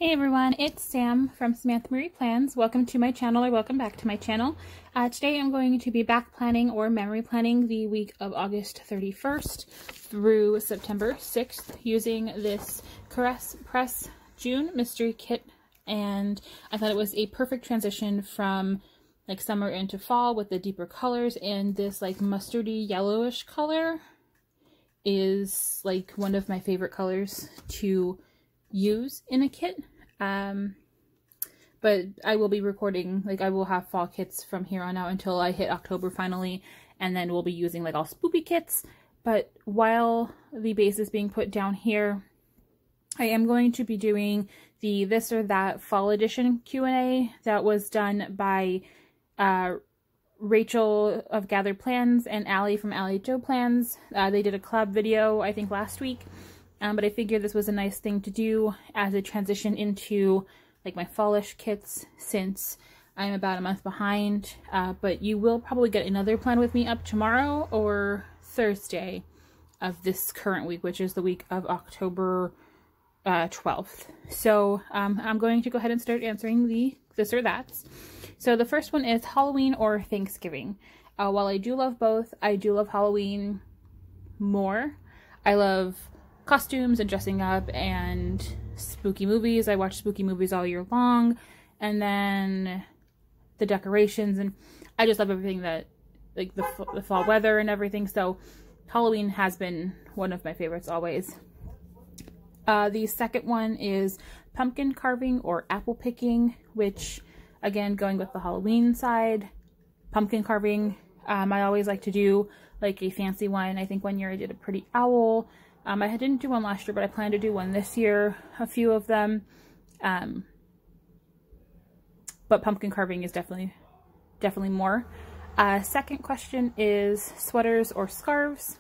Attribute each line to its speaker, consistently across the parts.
Speaker 1: Hey everyone, it's Sam from Samantha Marie Plans. Welcome to my channel, or welcome back to my channel. Today I'm going to be back planning or memory planning the week of August 31st through September 6th using this Caress Press June mystery kit, and I thought it was a perfect transition from like summer into fall with the deeper colors, and this like mustardy yellowish color is like one of my favorite colors to use in a kit. But I will be recording, like I will have fall kits from here on out until I hit October finally, and then we'll be using like all spoopy kits. But while the base is being put down here, I am going to be doing the This or That Fall Edition Q&A that was done by Rachel of Gathered Plans and Allie from Allie Joe Plans. They did a collab video, I think last week. But I figured this was a nice thing to do as a transition into like my fallish kits, since I'm about a month behind. But you will probably get another plan with me up tomorrow or Thursday of this current week, which is the week of October 12th. So I'm going to go ahead and start answering the this or that's. So the first one is Halloween or Thanksgiving. While I do love both, I do love Halloween more. I love costumes and dressing up and spooky movies. I watch spooky movies all year long, and then the decorations, and I just love everything that like the fall weather and everything. So Halloween has been one of my favorites always. The second one is pumpkin carving or apple picking, which again, going with the Halloween side, pumpkin carving, I always like to do like a fancy one. I think one year I did a pretty owl. I didn't do one last year, but I plan to do one this year, a few of them. But pumpkin carving is definitely more. Second question is sweaters or scarves.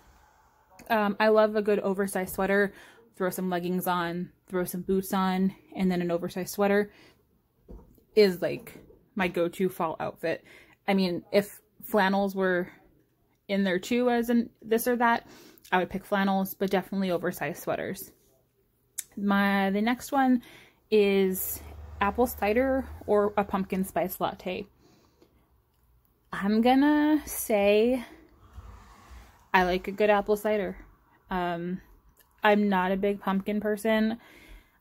Speaker 1: I love a good oversized sweater. Throw some leggings on, throw some boots on, and then an oversized sweater is like my go-to fall outfit. I mean, if flannels were in there too as in this or that, I would pick flannels, but definitely oversized sweaters. The next one is apple cider or a pumpkin spice latte. I'm gonna say I like a good apple cider. I'm not a big pumpkin person.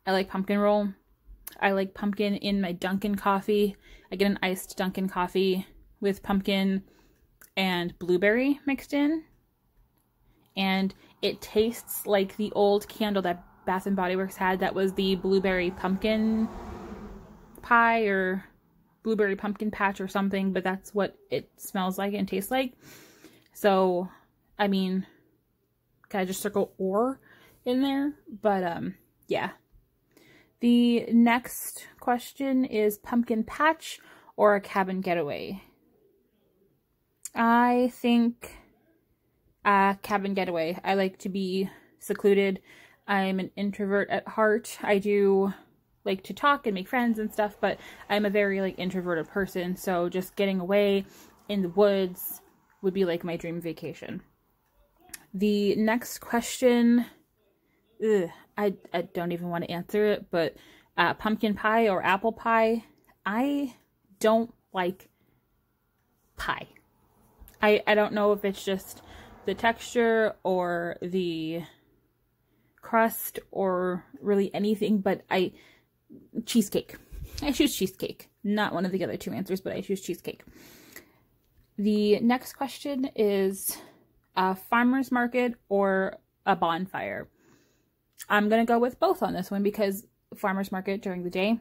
Speaker 1: I like pumpkin roll. I like pumpkin in my Dunkin' coffee. I get an iced Dunkin' coffee with pumpkin and blueberry mixed in. And it tastes like the old candle that Bath & Body Works had that was the blueberry pumpkin pie or blueberry pumpkin patch or something, but that's what it smells like and tastes like. So, I mean, can I just circle or in there? But, yeah. The next question is pumpkin patch or a cabin getaway. I think cabin getaway. I like to be secluded. I'm an introvert at heart. I do like to talk and make friends and stuff, but I'm a very like introverted person, so just getting away in the woods would be like my dream vacation. The next question, I don't even want to answer it, but pumpkin pie or apple pie. I don't like pie. I don't know if it's just the texture or the crust or really anything, but cheesecake. I choose cheesecake. Not one of the other two answers, but I choose cheesecake. The next question is a farmer's market or a bonfire. I'm going to go with both on this one because farmer's market during the day,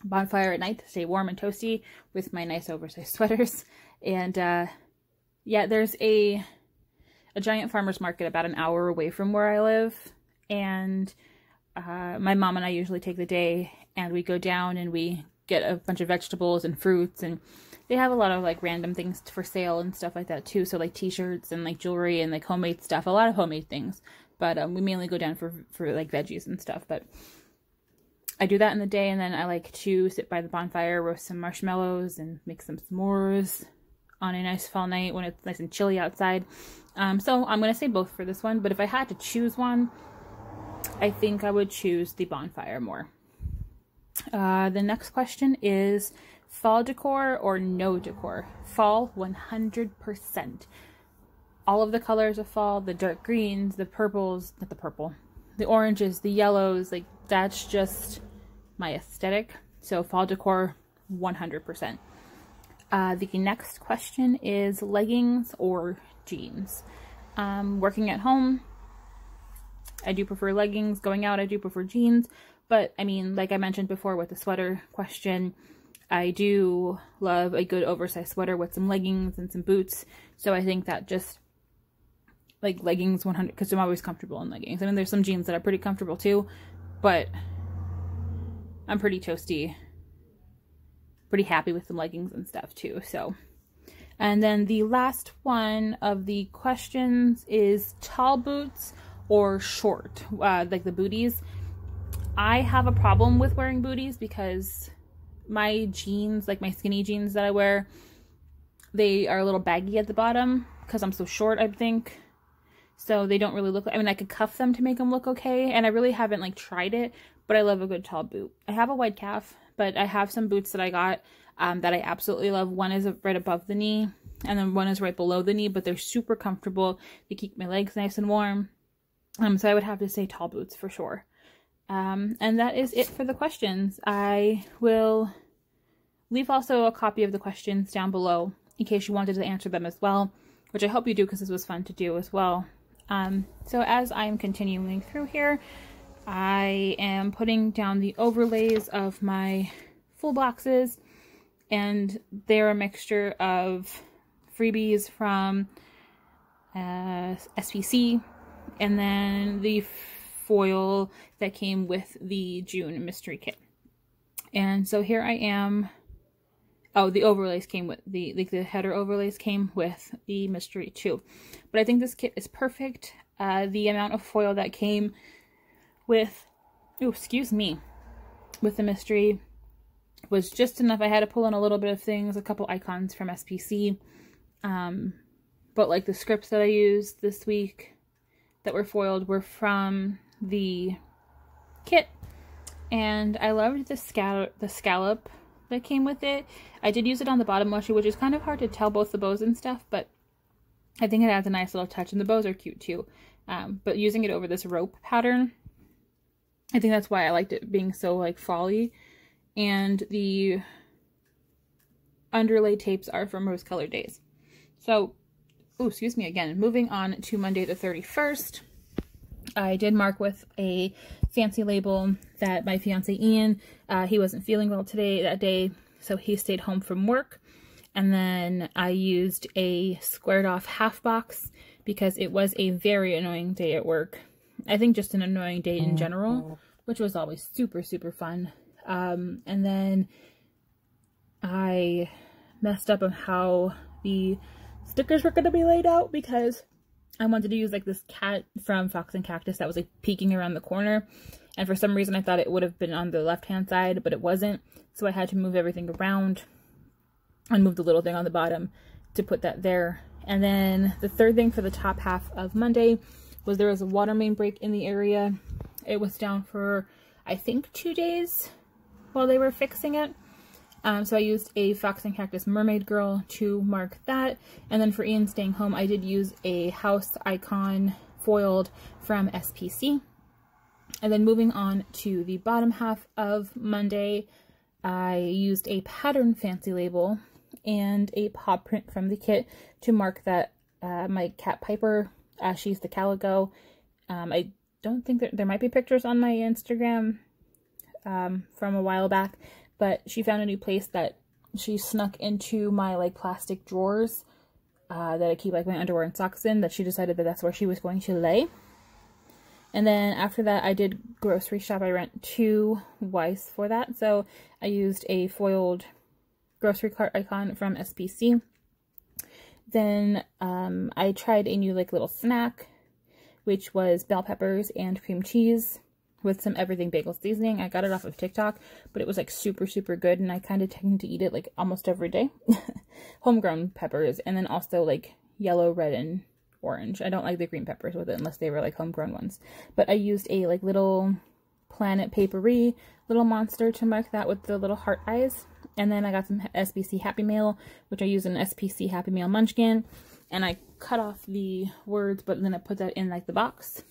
Speaker 1: bonfire at night to stay warm and toasty with my nice oversized sweaters. And yeah, there's a giant farmer's market about an hour away from where I live, and my mom and I usually take the day and we go down and we get a bunch of vegetables and fruits, and they have a lot of like random things for sale and stuff like that too, so like t-shirts and like jewelry and like homemade stuff, a lot of homemade things, but we mainly go down for like veggies and stuff. But I do that in the day, and then I like to sit by the bonfire, roast some marshmallows and make some s'mores on a nice fall night when it's nice and chilly outside. So I'm going to say both for this one, but if I had to choose one, I think I would choose the bonfire more. The next question is fall decor or no decor? Fall 100%. All of the colors of fall, the dark greens, the purples, not the purple, the oranges, the yellows, like that's just my aesthetic. So fall decor 100%. The next question is leggings or jeans. Working at home, I do prefer leggings. Going out, I do prefer jeans. But I mean, like I mentioned before with the sweater question, I do love a good oversized sweater with some leggings and some boots. So I think that just like leggings 100, because I'm always comfortable in leggings. I mean, there's some jeans that are pretty comfortable too, but I'm pretty toasty, pretty happy with the leggings and stuff too. So, and then the last one of the questions is tall boots or short, like the booties. I have a problem with wearing booties because my jeans, like my skinny jeans that I wear, they are a little baggy at the bottom because I'm so short, I think. So they don't really look, I mean, I could cuff them to make them look okay. And I really haven't like tried it, but I love a good tall boot. I have a wide calf, but I have some boots that I got that I absolutely love. One is right above the knee and then one is right below the knee, but they're super comfortable. They keep my legs nice and warm. So I would have to say tall boots for sure. And that is it for the questions. I will leave also a copy of the questions down below in case you wanted to answer them as well, which I hope you do because this was fun to do as well. So as I'm continuing through here, I am putting down the overlays of my full boxes, and they're a mixture of freebies from SPC and then the foil that came with the June mystery kit. And so here I am. Oh, the overlays came with the header overlays came with the mystery too. But I think this kit is perfect. The amount of foil that came with, oh, excuse me, with the mystery was just enough. I had to pull in a little bit of things, a couple icons from SPC. But like the scripts that I used this week that were foiled were from the kit. And I loved the scallop that came with it. I did use it on the bottom mochi, which is kind of hard to tell both the bows and stuff, but I think it adds a nice little touch, and the bows are cute too. But using it over this rope pattern, I think that's why I liked it being so like fall-y. And the underlay tapes are from Rose Colored Days. So, oh, excuse me again. Moving on to Monday the 31st. I did mark with a fancy label that my fiance Ian, he wasn't feeling well that day, so he stayed home from work. And then I used a squared off half box because it was a very annoying day at work. I think just an annoying day in general, which was always super, super fun. And then I messed up on how the stickers were going to be laid out because I wanted to use like this cat from Fox and Cactus that was like peeking around the corner. And for some reason I thought it would have been on the left-hand side, but it wasn't. So I had to move everything around and move the little thing on the bottom to put that there. And then the third thing for the top half of Monday was there was a water main break in the area. It was down for, I think, 2 days while they were fixing it. So I used a Fox and Cactus Mermaid Girl to mark that. And then for Ian staying home, I did use a house icon foiled from SPC. And then moving on to the bottom half of Monday, I used a pattern fancy label and a paw print from the kit to mark that my cat Piper, she's the calico. I don't think there might be pictures on my Instagram from a while back, but she found a new place that she snuck into my like plastic drawers that I keep like my underwear and socks in, that she decided that that's where she was going to lay. And then after that, I did grocery shop. I rent 2 Weiss for that. So I used a foiled grocery cart icon from SPC. Then I tried a new like little snack, which was bell peppers and cream cheese with some everything bagel seasoning. I got it off of TikTok, but it was like super, super good. And I kind of tend to eat it like almost every day. Homegrown peppers. And then also like yellow, red, and orange. I don't like the green peppers with it unless they were like homegrown ones. But I used a like little Planet Papery little monster to mark that with the little heart eyes. And then I got some SPC Happy Meal, which I use an SPC Happy Meal munchkin. And I cut off the words, but then I put that in like the box.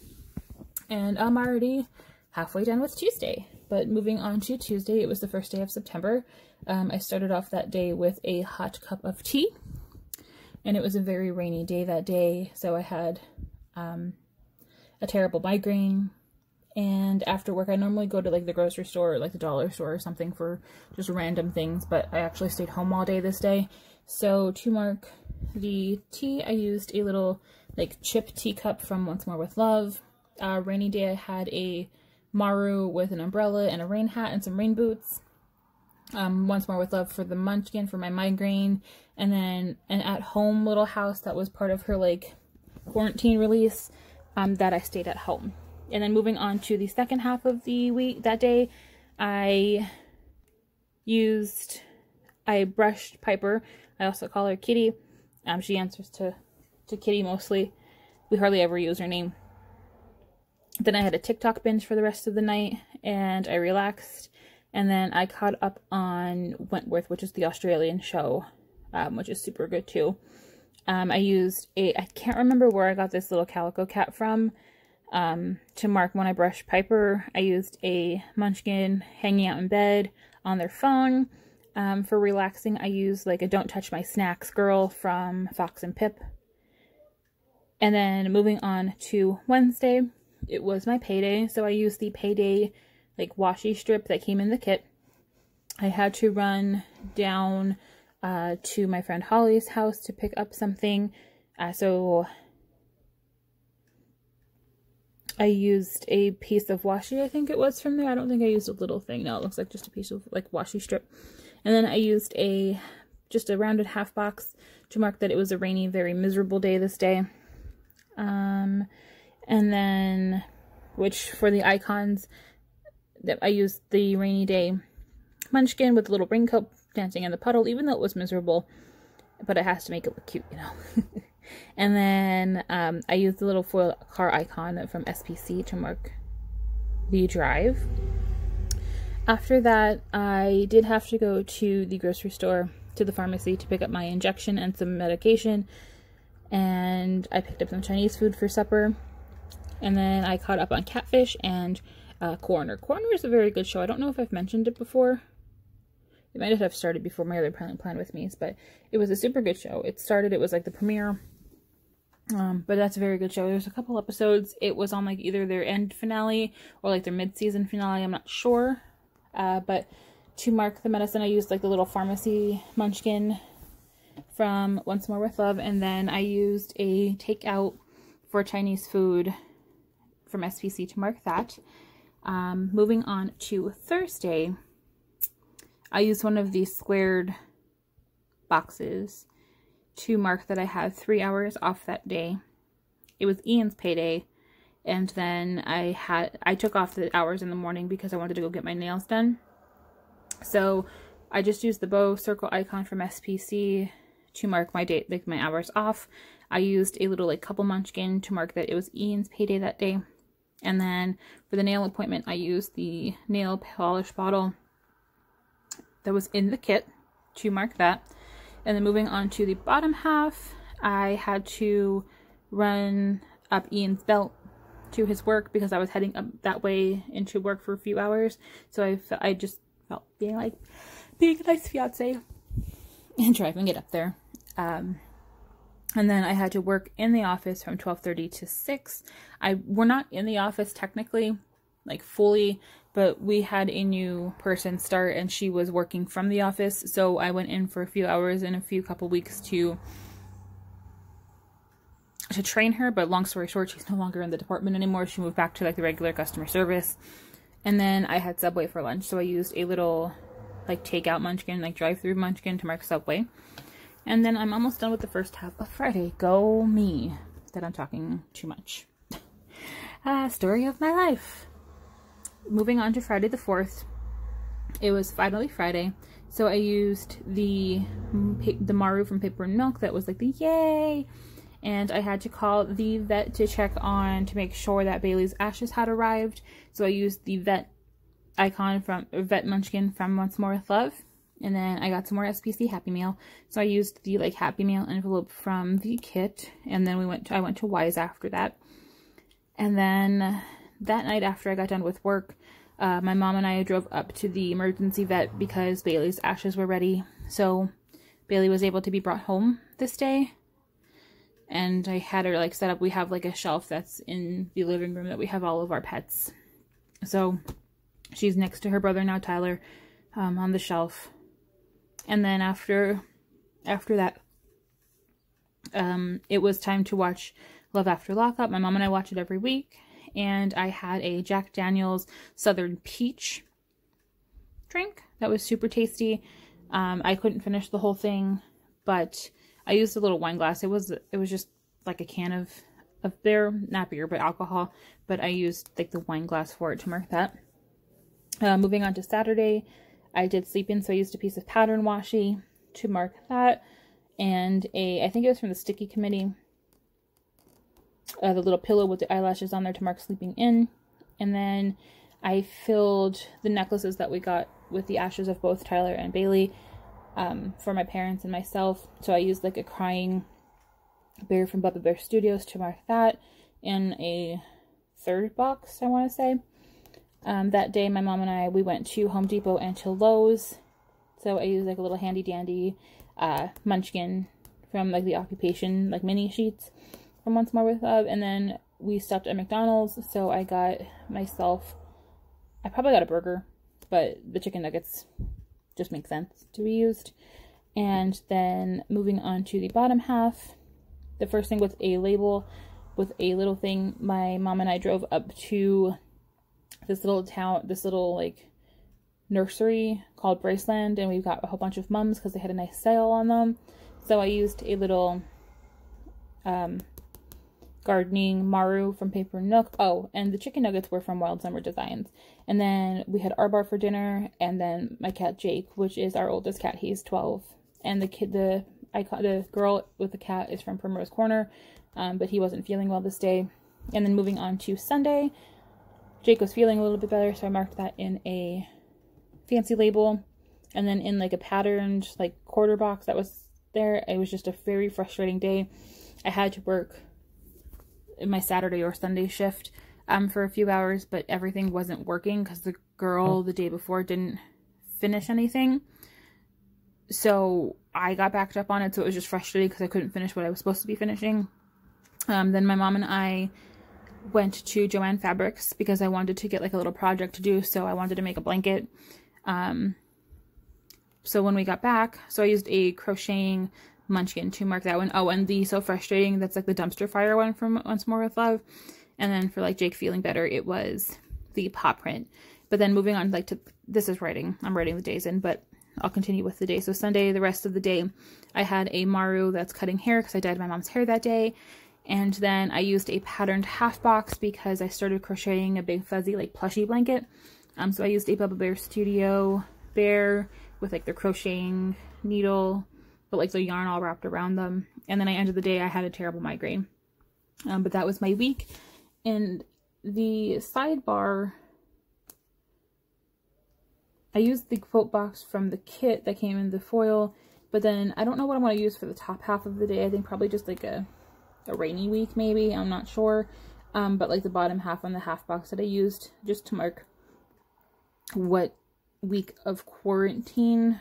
Speaker 1: And I'm already halfway done with Tuesday. But moving on to Tuesday, it was the first day of September. I started off that day with a hot cup of tea. And it was a very rainy day that day, so I had a terrible migraine. And after work, I normally go to like the grocery store or like the dollar store or something for just random things, but I actually stayed home all day this day. So to mark the tea, I used a little like chip teacup from Once More With Love. Rainy day, I had a Maru with an umbrella and a rain hat and some rain boots. Once More With Love for the munchkin for my migraine, and then an at-home little house that was part of her like quarantine release that I stayed at home. And then moving on to the second half of the week, that day, I brushed Piper. I also call her Kitty. She answers to Kitty mostly. We hardly ever use her name. Then I had a TikTok binge for the rest of the night, and I relaxed. And then I caught up on Wentworth, which is the Australian show, which is super good too. I can't remember where I got this little calico cat from. To mark when I brushed Piper, I used a munchkin hanging out in bed on their phone. For relaxing, I used like a Don't Touch My Snacks girl from Fox and Pip. And then moving on to Wednesday, it was my payday, so I used the payday like washi strip that came in the kit. I had to run down to my friend Holly's house to pick up something, so I used a piece of washi, I think it was from there. I don't think I used a little thing. No, it looks like just a piece of like washi strip. And then I used just a rounded half box to mark that it was a rainy, very miserable day this day. And then, which for the icons, that I used the rainy day munchkin with a little raincoat dancing in the puddle, even though it was miserable, but it has to make it look cute, you know. And then I used the little foil car icon from SPC to mark the drive. After that, I did have to go to the grocery store, to the pharmacy, to pick up my injection and some medication. And I picked up some Chinese food for supper. And then I caught up on Catfish and Corner. Corner is a very good show. I don't know if I've mentioned it before. It might have started before my other Plan With Me's, but it was a super good show. It was like the premiere. But that's a very good show. There's a couple episodes. It was on like either their end finale or like their mid-season finale. I'm not sure. But to mark the medicine, I used like the little pharmacy munchkin from Once More With Love. And then I used a takeout for Chinese food from SPC to mark that. Moving on to Thursday, I used one of these squared boxes to mark that I had 3 hours off that day. It was Ian's payday, and then I took off the hours in the morning because I wanted to go get my nails done. So I just used the bow circle icon from SPC to mark my date, like my hours off. I used a little like couple munchkin to mark that it was Ian's payday that day. And then for the nail appointment, I used the nail polish bottle that was in the kit to mark that. And then moving on to the bottom half, I had to run up Ian's belt to his work because I was heading up that way into work for a few hours. So I just felt being a nice fiance and driving it up there. And then I had to work in the office from 12:30 to 6. We're not in the office technically, like fully, but we had a new person start and she was working from the office. So I went in for a few hours and a couple weeks to train her. But long story short, she's no longer in the department anymore. She moved back to like the regular customer service. And then I had Subway for lunch. So I used a little like takeout munchkin, like drive-through munchkin to mark Subway. And then I'm almost done with the first half of Friday. Go me, that I'm talking too much. Story of my life. Moving on to Friday the 4th. It was finally Friday. So I used the Maru from Paper and Milk that was like the yay. And I had to call the vet to check on to make sure that Bailey's ashes had arrived. So I used the vet icon from Vet Munchkin from Once More with Love. And then I got some more SPC Happy Meal. So I used the like Happy Meal envelope from the kit. And then I went to Wise after that. And then that night after I got done with work, my mom and I drove up to the emergency vet because Bailey's ashes were ready. So Bailey was able to be brought home this day. And I had her like set up. We have like a shelf that's in the living room that we have all of our pets. So she's next to her brother now, Tyler, on the shelf. And then after that, it was time to watch Love After Lockup. My mom and I watch it every week. And I had a Jack Daniel's Southern Peach drink that was super tasty. I couldn't finish the whole thing, but I used a little wine glass. It was just like a can of beer, not beer, but alcohol. But I used like the wine glass for it to mark that. Moving on to Saturday, I did sleep in, so I used a piece of pattern washi to mark that. And I think it was from the Sticky Committee, the little pillow with the eyelashes on there to mark sleeping in. And then I filled the necklaces that we got with the ashes of both Tyler and Bailey for my parents and myself. So I used like a crying bear from Bubba Bear Studios to mark that in a third box, I want to say. That day, my mom and I, we went to Home Depot and to Lowe's. So I used like a little handy dandy munchkin from like the Occupation like mini sheets from Once More with Love. And then we stopped at McDonald's. So I got myself, I probably got a burger, but the chicken nuggets just make sense to be used. And then moving on to the bottom half, the first thing with a label with a little thing, my mom and I drove up to this little town, this little like nursery called Braceland, and we've got a whole bunch of mums because they had a nice sale on them. So I used a little gardening Maru from Paper Nook. Oh, and the chicken nuggets were from Wild Summer Designs. And then we had our bar for dinner, and then my cat Jake, which is our oldest cat, he's 12. And the kid, the girl with the cat is from Primrose Corner, but he wasn't feeling well this day. And then moving on to Sunday, Jake was feeling a little bit better, so I marked that in a fancy label. And then in like a patterned like quarter box that was there. It was just a very frustrating day. I had to work in my Saturday or Sunday shift for a few hours, but everything wasn't working because the girl the day before didn't finish anything. So I got backed up on it, so it was just frustrating because I couldn't finish what I was supposed to be finishing. Then my mom and I went to Joann Fabrics because I wanted to get like a little project to do, so I wanted to make a blanket. So when we got back, so I used a crocheting munchkin to mark that one. Oh, and the So Frustrating, that's like the dumpster fire one from Once More with Love. And then for like Jake feeling better, it was the paw print. But then moving on like to, this is writing, I'm writing the days in, but I'll continue with the day. So Sunday, the rest of the day, I had a Maru that's cutting hair because I dyed my mom's hair that day. And then I used a patterned half box because I started crocheting a big fuzzy like plushy blanket. So I used a Bubba Bear Studio bear with like the crocheting needle, but like the yarn all wrapped around them. And then I ended the day, I had a terrible migraine. But that was my week. And the sidebar, I used the quote box from the kit that came in the foil, but then I don't know what I want to use for the top half of the day. I think probably just like a rainy week maybe, I'm not sure. But like the bottom half on the half box that I used just to mark what week of quarantine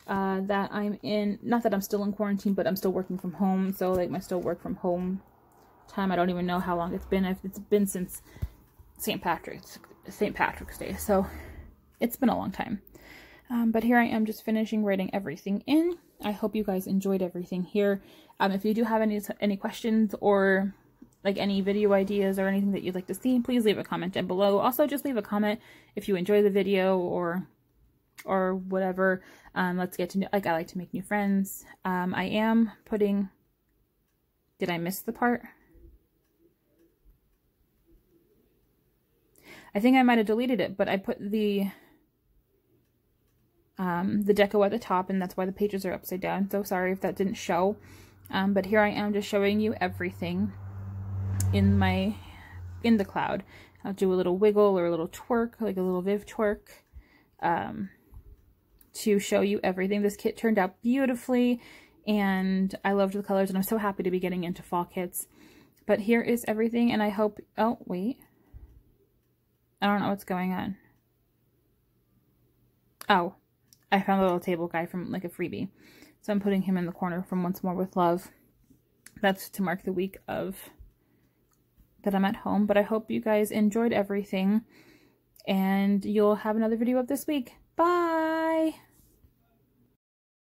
Speaker 1: that I'm in. Not that I'm still in quarantine, but I'm still working from home. So like my still work from home time, I don't even know how long it's been. It's been since St. Patrick's Day. So it's been a long time. But here I am just finishing writing everything in. I hope you guys enjoyed everything here. If you do have any questions or like any video ideas or anything that you'd like to see, please leave a comment down below. Also, just leave a comment if you enjoy the video or whatever. Let's get to know, like I like to make new friends. I am putting, did I miss the part? I think I might have deleted it, but I put the deco at the top, and that's why the pages are upside down. So sorry if that didn't show. But here I am just showing you everything in in the cloud. I'll do a little wiggle or a little twerk, like a little Viv twerk, to show you everything. This kit turned out beautifully, and I loved the colors, and I'm so happy to be getting into fall kits. But here is everything, and I hope... Oh, wait. I don't know what's going on. Oh, I found a little table guy from like a freebie. So I'm putting him in the corner from Once More With Love. That's to mark the week of that I'm at home. But I hope you guys enjoyed everything, and you'll have another video up this week. Bye!